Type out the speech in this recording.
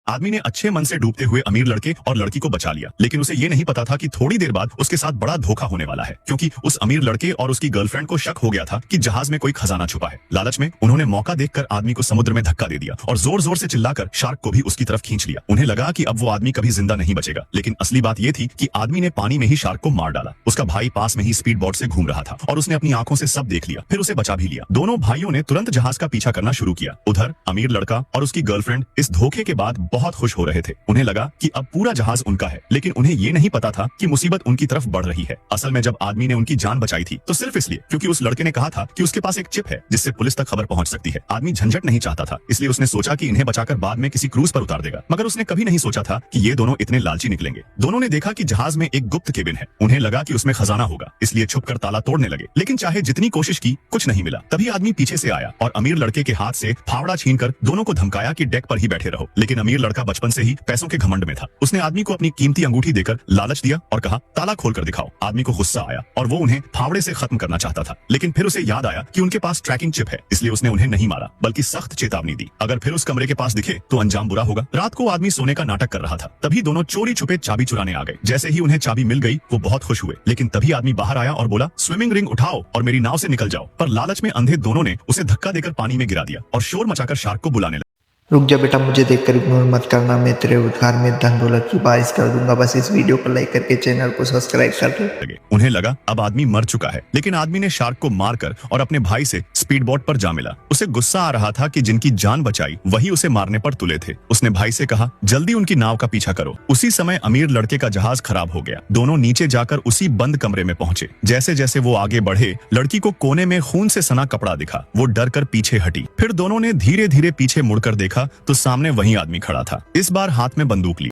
आदमी ने अच्छे मन से डूबते हुए अमीर लड़के और लड़की को बचा लिया, लेकिन उसे ये नहीं पता था कि थोड़ी देर बाद उसके साथ बड़ा धोखा होने वाला है, क्योंकि उस अमीर लड़के और उसकी गर्लफ्रेंड को शक हो गया था कि जहाज में कोई खजाना छुपा है। लालच में उन्होंने मौका देखकर आदमी को समुद्र में धक्का दे दिया और जोर जोर से चिल्लाकर शार्क को भी उसकी तरफ खींच लिया। उन्हें लगा कि अब वो आदमी कभी जिंदा नहीं बचेगा, लेकिन असली बात ये थी कि आदमी ने पानी में ही शार्क को मार डाला। उसका भाई पास में ही स्पीड बोट से घूम रहा था और उसने अपनी आंखों से सब देख लिया, फिर उसे बचा भी लिया। दोनों भाइयों ने तुरंत जहाज का पीछा करना शुरू किया। उधर अमीर लड़का और उसकी गर्लफ्रेंड इस धोखे के बाद बहुत खुश हो रहे थे। उन्हें लगा कि अब पूरा जहाज उनका है, लेकिन उन्हें ये नहीं पता था कि मुसीबत उनकी तरफ बढ़ रही है। असल में जब आदमी ने उनकी जान बचाई थी तो सिर्फ इसलिए क्योंकि उस लड़के ने कहा था कि उसके पास एक चिप है जिससे पुलिस तक खबर पहुंच सकती है। आदमी झंझट नहीं चाहता था, इसलिए उसने सोचा कि इन्हें बचाकर बाद में किसी क्रूज पर उतार देगा, मगर उसने कभी नहीं सोचा था कि ये दोनों इतने लालची निकलेंगे। दोनों ने देखा कि जहाज में एक गुप्त केबिन है। उन्हें लगा कि उसमें खजाना होगा, इसलिए छुपकर ताला तोड़ने लगे, लेकिन चाहे जितनी कोशिश की कुछ नहीं मिला। तभी आदमी पीछे से आया और अमीर लड़के के हाथ से फावड़ा छीनकर दोनों को धमकाया कि डेक पर ही बैठे रहो। लेकिन अमीर लड़का बचपन से ही पैसों के घमंड में था। उसने आदमी को अपनी कीमती अंगूठी देकर लालच दिया और कहा, ताला खोलकर दिखाओ। आदमी को गुस्सा आया और वो उन्हें फावड़े से खत्म करना चाहता था, लेकिन फिर उसे याद आया कि उनके पास ट्रैकिंग चिप है, इसलिए उसने उन्हें नहीं मारा बल्कि सख्त चेतावनी दी, अगर फिर उस कमरे के पास दिखे तो अंजाम बुरा होगा। रात को आदमी सोने का नाटक कर रहा था, तभी दोनों चोरी छुपे चाबी चुराने आ गए। जैसे ही उन्हें चाबी मिल गई वो बहुत खुश हुए, लेकिन तभी आदमी बाहर आया और बोला, स्विमिंग रिंग उठाओ और मेरी नाव से निकल जाओ। पर लालच में अंधे दोनों ने उसे धक्का देकर पानी में गिरा दिया और शोर मचाकर शार्क को बुलाने लगे। रुक जा बेटा, मुझे देखकर इग्नोर मत करना, मैं तेरे उद्धार में धन दौलत की बारिश कर दूंगा। बस इस वीडियो को लाइक करके चैनल को सब्सक्राइब कर दे। उन्हें लगा अब आदमी मर चुका है, लेकिन आदमी ने शार्क को मारकर और अपने भाई से स्पीड बोट पर जा मिला। उसे गुस्सा आ रहा था कि जिनकी जान बचाई वही उसे मारने पर तुले थे। उसने भाई से कहा, जल्दी उनकी नाव का पीछा करो। उसी समय अमीर लड़के का जहाज खराब हो गया। दोनों नीचे जाकर उसी बंद कमरे में पहुंचे। जैसे जैसे वो आगे बढ़े, लड़की को कोने में खून से सना कपड़ा दिखा। वो डर कर पीछे हटी। फिर दोनों ने धीरे धीरे पीछे मुड़कर देखा तो सामने वही आदमी खड़ा था, इस बार हाथ में बंदूक ली।